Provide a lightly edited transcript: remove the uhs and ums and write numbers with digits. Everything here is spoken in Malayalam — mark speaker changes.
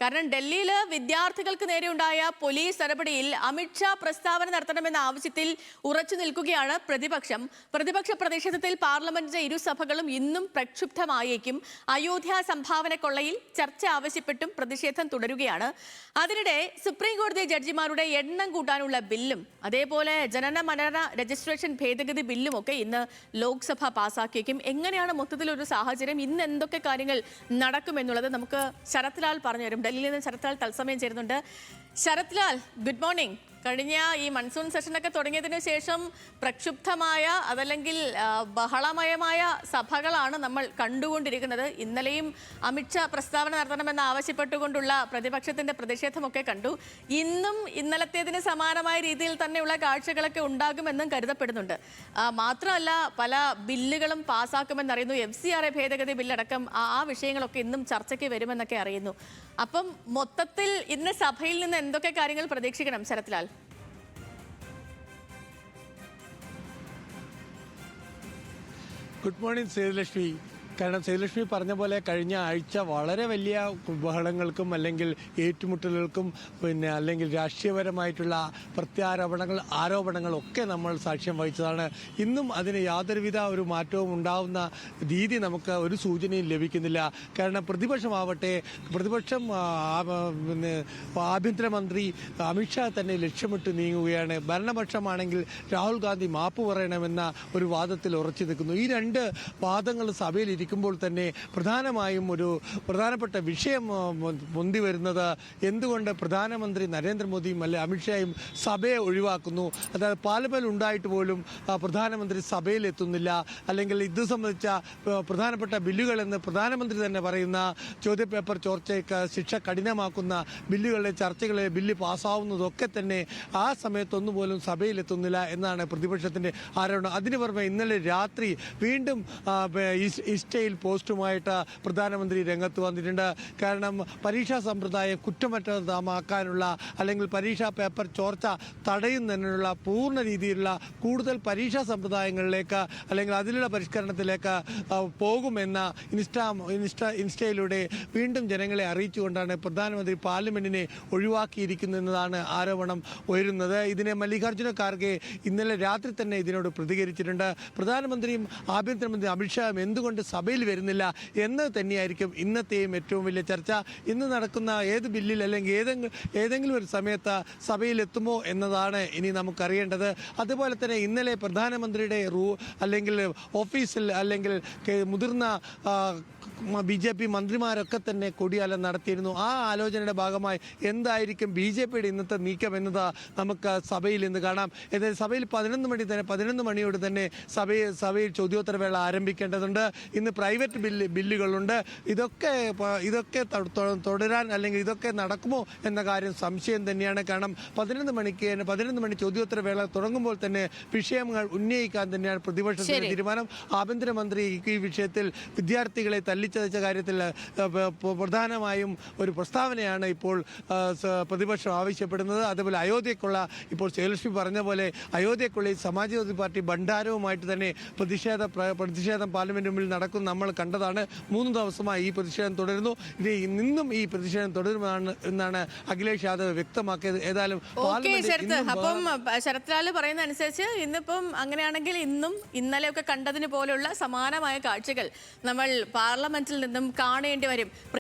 Speaker 1: കാരണം ഡൽഹിയിൽ വിദ്യാർത്ഥികൾക്ക് നേരെയുണ്ടായ പോലീസ് നടപടിയിൽ അമിത്ഷാ പ്രസ്താവന നടത്തണമെന്ന ആവശ്യത്തിൽ ഉറച്ചു നിൽക്കുകയാണ് പ്രതിപക്ഷം. പ്രതിപക്ഷ പ്രതിഷേധത്തിൽ പാർലമെന്റിന്റെ ഇരുസഭകളും ഇന്നും പ്രക്ഷുബ്ധമായേക്കും. അയോധ്യ സംഭാവന കൊള്ളയിൽ ചർച്ച ആവശ്യപ്പെട്ടും പ്രതിഷേധം തുടരുകയാണ്. അതിനിടെ സുപ്രീം കോടതി ജഡ്ജിമാരുടെ എണ്ണം കൂട്ടാനുള്ള ബില്ലും അതേപോലെ ജനന മരണ രജിസ്ട്രേഷൻ ഭേദഗതി ബില്ലും ഒക്കെ ഇന്ന് ലോക്സഭ പാസാക്കിയേക്കും. എങ്ങനെയാണ് മൊത്തത്തിലൊരു സാഹചര്യം, ഇന്ന് എന്തൊക്കെ കാര്യങ്ങൾ നടക്കുമെന്നുള്ളത് നമുക്ക് ശരത് ലാൽ പറഞ്ഞുതരും. ഡൽഹിയിൽ നിന്ന് ശരത് ലാൽ തത്സമയം ചേരുന്നുണ്ട്. Sarath Lal, good morning. കഴിഞ്ഞ ഈ മൺസൂൺ സെഷനൊക്കെ തുടങ്ങിയതിനു ശേഷം പ്രക്ഷുബ്ധമായ അതല്ലെങ്കിൽ ബഹളമയമായ സഭകളാണ് നമ്മൾ കണ്ടുകൊണ്ടിരിക്കുന്നത്. ഇന്നലെയും അമിത്ഷാ പ്രസ്താവന നടത്തണമെന്ന് ആവശ്യപ്പെട്ടുകൊണ്ടുള്ള പ്രതിപക്ഷത്തിന്റെ പ്രതിഷേധമൊക്കെ കണ്ടു. ഇന്നും ഇന്നലത്തേതിന് സമാനമായ രീതിയിൽ തന്നെയുള്ള കാഴ്ചകളൊക്കെ ഉണ്ടാകുമെന്നും കരുതപ്പെടുന്നുണ്ട്. മാത്രമല്ല, പല ബില്ലുകളും പാസ്സാക്കുമെന്നറിയുന്നു. FCRA ഭേദഗതി ബില്ലടക്കം ആ വിഷയങ്ങളൊക്കെ ഇന്നും ചർച്ചയ്ക്ക് വരുമെന്നൊക്കെ അറിയുന്നു. അപ്പം മൊത്തത്തിൽ ഇന്ന് സഭയിൽ നിന്ന് എന്തൊക്കെ കാര്യങ്ങൾ പ്രതീക്ഷിക്കണം ശരത് ലാൽ?
Speaker 2: Good morning Sethulakshmi. കാരണം സേതുലക്ഷ്മി പറഞ്ഞ പോലെ കഴിഞ്ഞ ആഴ്ച വളരെ വലിയ ബഹളങ്ങൾക്കും അല്ലെങ്കിൽ ഏറ്റുമുട്ടലുകൾക്കും അല്ലെങ്കിൽ രാഷ്ട്രീയപരമായിട്ടുള്ള ആരോപണങ്ങളൊക്കെ നമ്മൾ സാക്ഷ്യം വഹിച്ചതാണ്. ഇന്നും അതിന് യാതൊരുവിധ ഒരു മാറ്റവും ഉണ്ടാവുന്ന രീതി നമുക്ക് ഒരു സൂചനയും ലഭിക്കുന്നില്ല. കാരണം പ്രതിപക്ഷം ആഭ്യന്തരമന്ത്രി അമിത്ഷാ തന്നെ ലക്ഷ്യമിട്ട് നീങ്ങുകയാണ്. ഭരണപക്ഷമാണെങ്കിൽ രാഹുൽ ഗാന്ധി മാപ്പ് പറയണമെന്ന ഒരു വാദത്തിൽ ഉറച്ചു നിൽക്കുന്നു. ഈ രണ്ട് വാദങ്ങൾ സഭയിൽ ിക്കുമ്പോൾ തന്നെ പ്രധാനമായും ഒരു പ്രധാനപ്പെട്ട വിഷയം പൊന്തി വരുന്നത് എന്തുകൊണ്ട് പ്രധാനമന്ത്രി നരേന്ദ്രമോദിയും അല്ലെ അമിത്ഷായും സഭയെ ഒഴിവാക്കുന്നു. അതായത് പാർലമെന്റ് ഉണ്ടായിട്ട് പോലും പ്രധാനമന്ത്രി സഭയിൽ എത്തുന്നില്ല. അല്ലെങ്കിൽ ഇത് സംബന്ധിച്ച പ്രധാനപ്പെട്ട ബില്ലുകളെന്ന് പ്രധാനമന്ത്രി തന്നെ പറയുന്ന ചോദ്യപേപ്പർ ചോർച്ചയ്ക്ക് ശിക്ഷ കഠിനമാക്കുന്ന ബില്ലുകളുടെ ചർച്ചകളിൽ ബില്ല് പാസ്സാവുന്നതൊക്കെ തന്നെ ആ സമയത്തൊന്നുപോലും സഭയിലെത്തുന്നില്ല എന്നാണ് പ്രതിപക്ഷത്തിന്റെ ആരോപണം. അതിനു പുറമെ ഇന്നലെ രാത്രി വീണ്ടും ഇൻസ്റ്റയിൽ പോസ്റ്റുമായിട്ട് പ്രധാനമന്ത്രി രംഗത്ത് വന്നിട്ടുണ്ട്. കാരണം പരീക്ഷാ സമ്പ്രദായം കുറ്റമറ്റതാക്കാനുള്ള അല്ലെങ്കിൽ പരീക്ഷാ പേപ്പർ ചോർച്ച തടയുന്നതിനുള്ള പൂർണ്ണ രീതിയിലുള്ള കൂടുതൽ പരീക്ഷാ സമ്പ്രദായങ്ങളിലേക്ക് അല്ലെങ്കിൽ അതിലുള്ള പരിഷ്കരണത്തിലേക്ക് പോകുമെന്ന ഇൻസ്റ്റയിലൂടെ വീണ്ടും ജനങ്ങളെ അറിയിച്ചുകൊണ്ടാണ് പ്രധാനമന്ത്രി പാർലമെന്റിനെ ഒഴിവാക്കിയിരിക്കുന്നതെന്നതാണ് ആരോപണം ഉയരുന്നത്. ഇതിനെ മല്ലികാർജ്ജുന ഖാർഗെ ഇന്നലെ രാത്രി തന്നെ ഇതിനോട് പ്രതികരിച്ചിട്ടുണ്ട്. പ്രധാനമന്ത്രിയും ആഭ്യന്തരമന്ത്രി അമിത്ഷായും എന്തുകൊണ്ട് സഭയിൽ വരുന്നില്ല എന്ന് തന്നെയായിരിക്കും ഇന്നത്തെയും ഏറ്റവും വലിയ ചർച്ച. ഇന്ന് നടക്കുന്ന ഏത് ബില്ലിൽ അല്ലെങ്കിൽ ഏതെങ്കിലും ഒരു സമയത്ത് സഭയിൽ എത്തുമോ എന്നതാണ് ഇനി നമുക്കറിയേണ്ടത്. അതുപോലെ തന്നെ ഇന്നലെ പ്രധാനമന്ത്രിയുടെ അല്ലെങ്കിൽ ഓഫീസിൽ അല്ലെങ്കിൽ മുതിർന്ന BJP മന്ത്രിമാരൊക്കെ തന്നെ കൂടിയാലോചന നടത്തിയിരുന്നു. ആ ആലോചനയുടെ ഭാഗമായി എന്തായിരിക്കും BJPയുടെ ഇന്നത്തെ നീക്കം എന്നത് നമുക്ക് സഭയിൽ ഇന്ന് കാണാം. എന്നാൽ സഭയിൽ 11 മണിയോട് തന്നെ സഭയിൽ ചോദ്യോത്തരവേള ആരംഭിക്കേണ്ടതുണ്ട്. ഇന്ന് പ്രൈവറ്റ് ബില്ലുകളുണ്ട്. ഇതൊക്കെ തുടരാൻ അല്ലെങ്കിൽ ഇതൊക്കെ നടക്കുമോ എന്ന കാര്യം സംശയം തന്നെയാണ്. കാരണം 11 മണി ചോദ്യോത്തരവേള തുടങ്ങുമ്പോൾ തന്നെ വിഷയങ്ങൾ ഉന്നയിക്കാൻ തന്നെയാണ് പ്രതിപക്ഷത്തിന്റെ തീരുമാനം. ആഭ്യന്തരമന്ത്രി ഈ വിഷയത്തിൽ വിദ്യാർത്ഥികളെ തല്ലിച്ചതച്ച കാര്യത്തിൽ പ്രധാനമായും ഒരു പ്രസ്താവനയാണ് ഇപ്പോൾ പ്രതിപക്ഷം ആവശ്യപ്പെടുന്നത്. അതുപോലെ അയോധ്യക്കുള്ള ഇപ്പോൾ സേതുലക്ഷ്മി പറഞ്ഞ പോലെ അയോധ്യക്കുള്ള സമാജ്വാദി പാർട്ടി ഭണ്ഡാരവുമായിട്ട് തന്നെ പ്രതിഷേധം പാർലമെന്റ് മുമ്പിൽ നടക്കും നമ്മൾ കണ്ടതാണ്. 3 ദിവസമായി ഈ പ്രതിഷേധം തുടരുന്നു. ഇന്നും ഈ പ്രതിഷേധം തുടരുമെന്നാണ് അഖിലേഷ് യാദവ് വ്യക്തമാക്കിയത്. ഏതായാലും
Speaker 1: അപ്പം ശരത് ലാൽ പറയുന്ന അനുസരിച്ച് ഇന്നിപ്പം അങ്ങനെയാണെങ്കിൽ ഇന്നും ഇന്നലെയൊക്കെ കണ്ടതിന് പോലുള്ള സമാനമായ കാഴ്ചകൾ നമ്മൾ പാർലമെന്റിൽ നിന്നും കാണേണ്ടി വരും.